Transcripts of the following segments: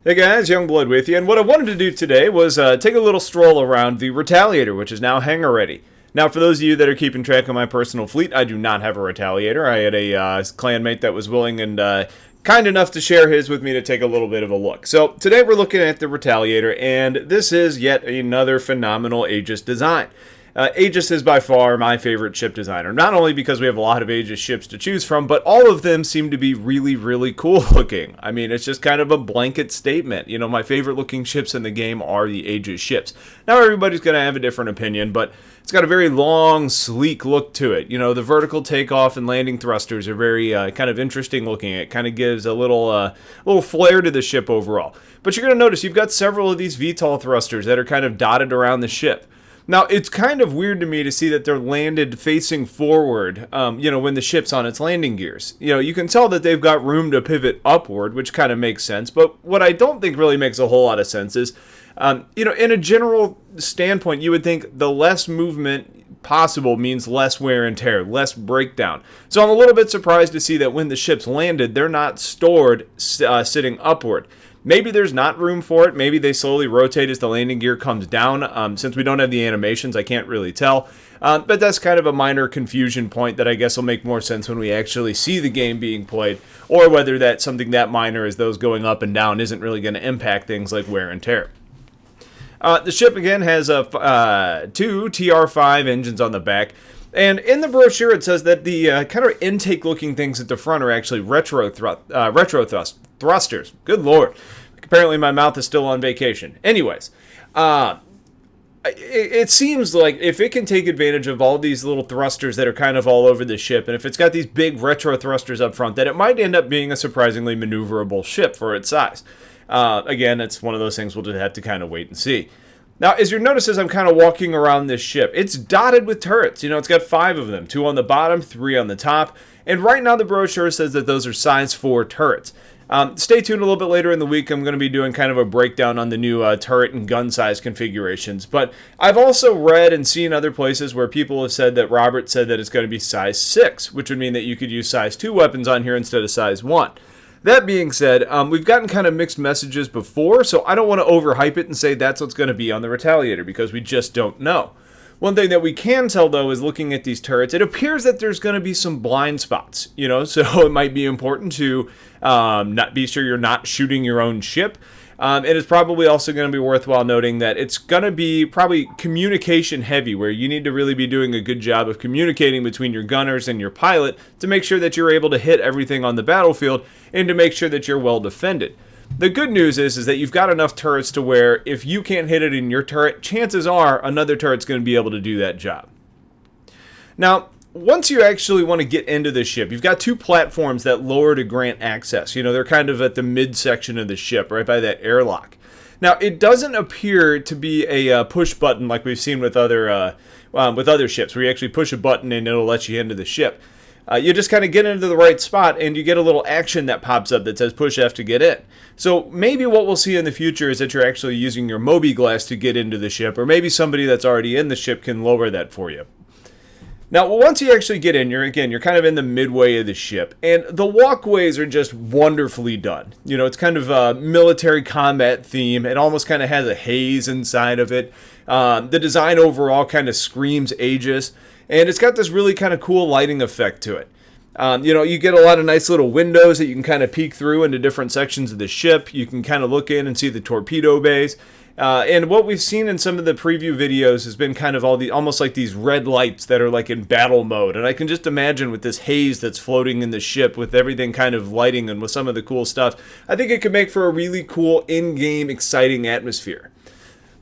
Hey guys, Youngblood with you, and what I wanted to do today was take a little stroll around the Retaliator, which is now hangar ready. Now, for those of you that are keeping track of my personal fleet, I do not have a Retaliator. I had a clanmate that was willing and kind enough to share his with me to take a little bit of a look. So, today we're looking at the Retaliator, and this is yet another phenomenal Aegis design. Aegis is by far my favorite ship designer, not only because we have a lot of Aegis ships to choose from, but all of them seem to be really, really cool looking. I mean, it's just kind of a blanket statement. You know, my favorite looking ships in the game are the Aegis ships. Now, everybody's going to have a different opinion, but it's got a very long, sleek look to it. You know, the vertical takeoff and landing thrusters are very kind of interesting looking. It kind of gives a little flair to the ship overall. But you're going to notice you've got several of these VTOL thrusters that are kind of dotted around the ship. Now, it's kind of weird to me to see that they're landed facing forward, when the ship's on its landing gears. You know, you can tell that they've got room to pivot upward, which kind of makes sense. But what I don't think really makes a whole lot of sense is, in a general standpoint, you would think the less movement possible means less wear and tear, less breakdown. So I'm a little bit surprised to see that when the ship's landed, they're not stored sitting upward. Maybe there's not room for it. Maybe they slowly rotate as the landing gear comes down. Since we don't have the animations, I can't really tell. But that's kind of a minor confusion point that I guess will make more sense when we actually see the game being played, or whether that's something that minor as those going up and down isn't really going to impact things like wear and tear. The ship, again, has two TR5 engines on the back. And in the brochure, it says that the kind of intake-looking things at the front are actually retro thrusters. Good lord. Apparently my mouth is still on vacation. Anyways, it seems like if it can take advantage of all these little thrusters that are kind of all over the ship, and if it's got these big retro thrusters up front, that it might end up being a surprisingly maneuverable ship for its size. Again, it's one of those things we'll just have to kind of wait and see. Now, as you notice as I'm kind of walking around this ship, it's dotted with turrets. You know, it's got 5 of them, 2 on the bottom, 3 on the top. And right now the brochure says that those are size 4 turrets. Stay tuned a little bit later in the week. I'm going to be doing kind of a breakdown on the new turret and gun size configurations. But I've also read and seen other places where people have said that Robert said that it's going to be size 6, which would mean that you could use size 2 weapons on here instead of size 1. That being said, we've gotten kind of mixed messages before, so I don't want to overhype it and say that's what's going to be on the Retaliator, because we just don't know. One thing that we can tell, though, is looking at these turrets, it appears that there's going to be some blind spots, so it might be important to not be sure you're not shooting your own ship. It is probably also going to be worthwhile noting that it's going to be probably communication heavy, where you need to really be doing a good job of communicating between your gunners and your pilot to make sure that you're able to hit everything on the battlefield and to make sure that you're well defended. The good news is that you've got enough turrets to where if you can't hit it in your turret, chances are another turret's going to be able to do that job. Now, once you actually want to get into the ship, you've got 2 platforms that lower to grant access. You know, they're kind of at the midsection of the ship, right by that airlock. Now, it doesn't appear to be a push button like we've seen with other ships, where you actually push a button and it'll let you into the ship. You just kind of get into the right spot and you get a little action that pops up that says push F to get in. So maybe what we'll see in the future is that you're actually using your Moby glass to get into the ship, or maybe somebody that's already in the ship can lower that for you. Now, once you actually get in, you're kind of in the midway of the ship, and the walkways are just wonderfully done. You know, it's kind of a military combat theme. It almost kind of has a haze inside of it. The design overall kind of screams Aegis, and it's got this really kind of cool lighting effect to it. You get a lot of nice little windows that you can kind of peek through into different sections of the ship. You can kind of look in and see the torpedo bays. And what we've seen in some of the preview videos has been kind of almost like these red lights that are like in battle mode. And I can just imagine with this haze that's floating in the ship, with everything kind of lighting and with some of the cool stuff, I think it could make for a really cool in-game exciting atmosphere.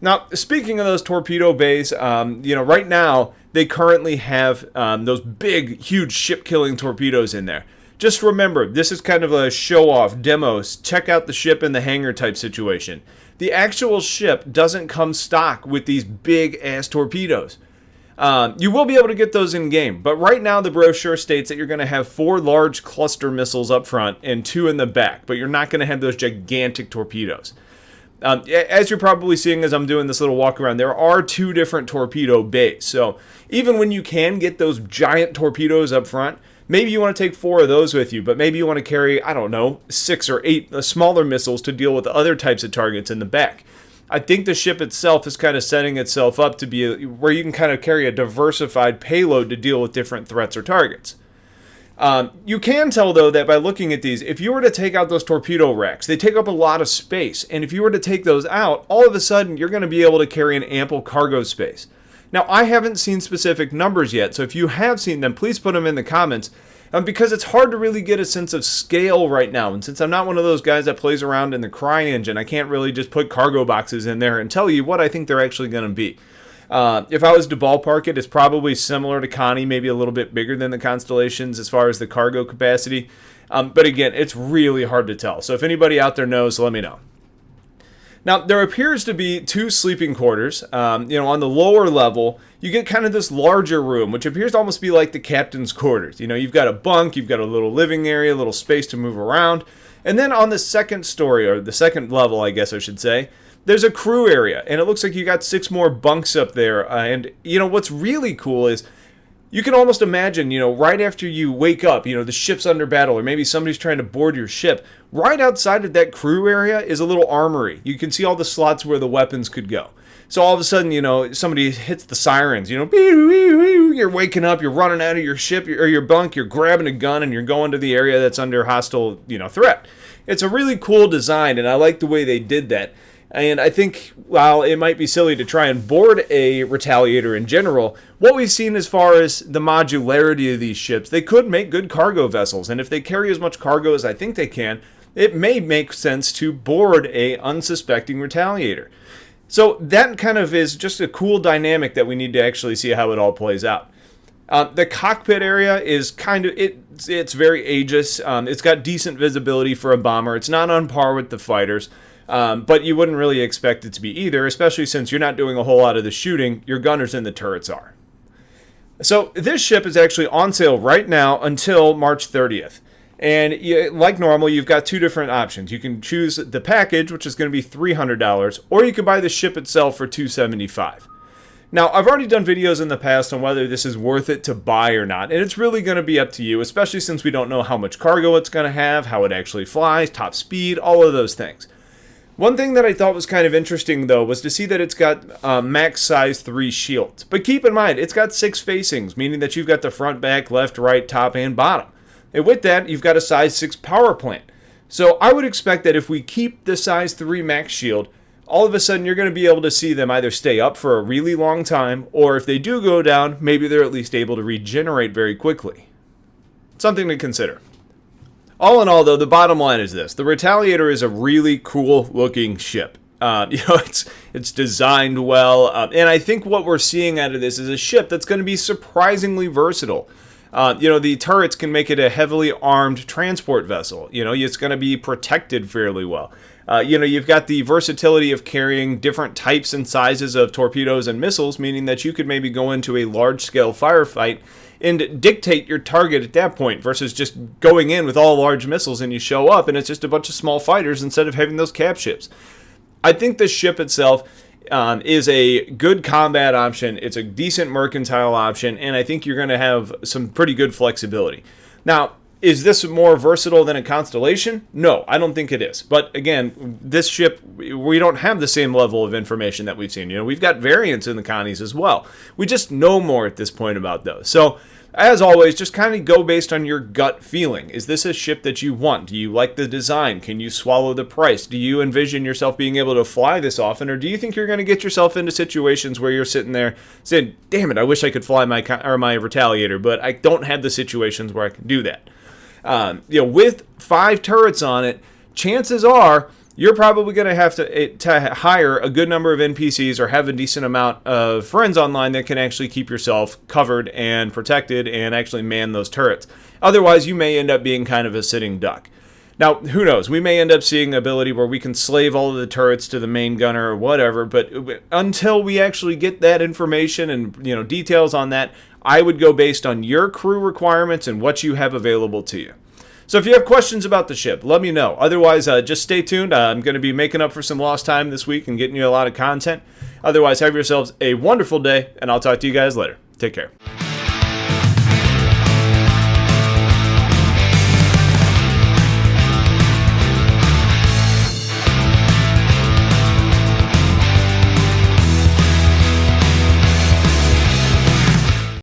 Now, speaking of those torpedo bays, right now they currently have those big, huge ship-killing torpedoes in there. Just remember, this is kind of a show-off, demos, check out the ship in the hangar type situation. The actual ship doesn't come stock with these big-ass torpedoes. You will be able to get those in-game, but right now the brochure states that you're going to have 4 large cluster missiles up front and 2 in the back, but you're not going to have those gigantic torpedoes. As you're probably seeing as I'm doing this little walk around, there are 2 different torpedo bays. So even when you can get those giant torpedoes up front, Maybe you want to take 4 of those with you, but maybe you want to carry, I don't know, 6 or 8 smaller missiles to deal with other types of targets in the back. I think the ship itself is kind of setting itself up to be where you can kind of carry a diversified payload to deal with different threats or targets. You can tell, though, that by looking at these, if you were to take out those torpedo racks, they take up a lot of space. And if you were to take those out, all of a sudden, you're going to be able to carry an ample cargo space. Now, I haven't seen specific numbers yet, so if you have seen them, please put them in the comments. Because it's hard to really get a sense of scale right now. And since I'm not one of those guys that plays around in the CryEngine, I can't really just put cargo boxes in there and tell you what I think they're actually going to be. If I was to ballpark it, it's probably similar to Connie, maybe a little bit bigger than the Constellations as far as the cargo capacity. But again, it's really hard to tell. So if anybody out there knows, let me know. Now, there appears to be 2 sleeping quarters. On the lower level, you get kind of this larger room, which appears to almost be like the captain's quarters. You've got a bunk, you've got a little living area, a little space to move around. And then on the second story, or the second level, I guess I should say, there's a crew area, and it looks like you got 6 more bunks up there. And what's really cool is you can almost imagine, right after you wake up, the ship's under battle, or maybe somebody's trying to board your ship. Right outside of that crew area is a little armory. You can see all the slots where the weapons could go. So all of a sudden, somebody hits the sirens, you're waking up, you're running out of your ship or your bunk, you're grabbing a gun, and you're going to the area that's under hostile, threat. It's a really cool design, and I like the way they did that. And I think, while it might be silly to try and board a Retaliator in general, what we've seen as far as the modularity of these ships, they could make good cargo vessels. And if they carry as much cargo as I think they can, it may make sense to board a unsuspecting Retaliator. So that kind of is just a cool dynamic that we need to actually see how it all plays out. The cockpit area is kind of, it's very aegis. It's got decent visibility for a bomber. It's not on par with the fighters. But you wouldn't really expect it to be either, especially since you're not doing a whole lot of the shooting. Your gunners and the turrets are. So this ship is actually on sale right now until March 30th. And like normal, you've got 2 different options. You can choose the package, which is going to be $300, or you can buy the ship itself for $275. Now, I've already done videos in the past on whether this is worth it to buy or not, and it's really going to be up to you, especially since we don't know how much cargo it's going to have, how it actually flies, top speed, all of those things. One thing that I thought was kind of interesting, though, was to see that it's got max size 3 shields. But keep in mind, it's got 6 facings, meaning that you've got the front, back, left, right, top, and bottom. And with that, you've got a size 6 power plant. So I would expect that if we keep the size 3 max shield, all of a sudden you're going to be able to see them either stay up for a really long time, or if they do go down, maybe they're at least able to regenerate very quickly. Something to consider. All in all, though, the bottom line is this. The Retaliator is a really cool-looking ship. It's designed well, and I think what we're seeing out of this is a ship that's going to be surprisingly versatile. The turrets can make it a heavily armed transport vessel. It's going to be protected fairly well. You've got the versatility of carrying different types and sizes of torpedoes and missiles, meaning that you could maybe go into a large-scale firefight and dictate your target at that point versus just going in with all large missiles and you show up and it's just a bunch of small fighters instead of having those cap ships. I think the ship itself is a good combat option. It's a decent mercantile option, and I think you're going to have some pretty good flexibility. Now, is this more versatile than a Constellation? No, I don't think it is. But again, this ship, we don't have the same level of information that we've seen. We've got variants in the Connies as well. We just know more at this point about those. So, as always, just kind of go based on your gut feeling. Is this a ship that you want? Do you like the design? Can you swallow the price? Do you envision yourself being able to fly this often? Or do you think you're going to get yourself into situations where you're sitting there saying, damn it, I wish I could fly my Retaliator, but I don't have the situations where I can do that. With 5 turrets on it, chances are you're probably going to have to hire a good number of NPCs or have a decent amount of friends online that can actually keep yourself covered and protected and actually man those turrets. Otherwise, you may end up being kind of a sitting duck. Now, who knows? We may end up seeing an ability where we can slave all of the turrets to the main gunner or whatever, but until we actually get that information and details on that, I would go based on your crew requirements and what you have available to you. So if you have questions about the ship, let me know. Otherwise, just stay tuned. I'm going to be making up for some lost time this week and getting you a lot of content. Otherwise, have yourselves a wonderful day, and I'll talk to you guys later. Take care.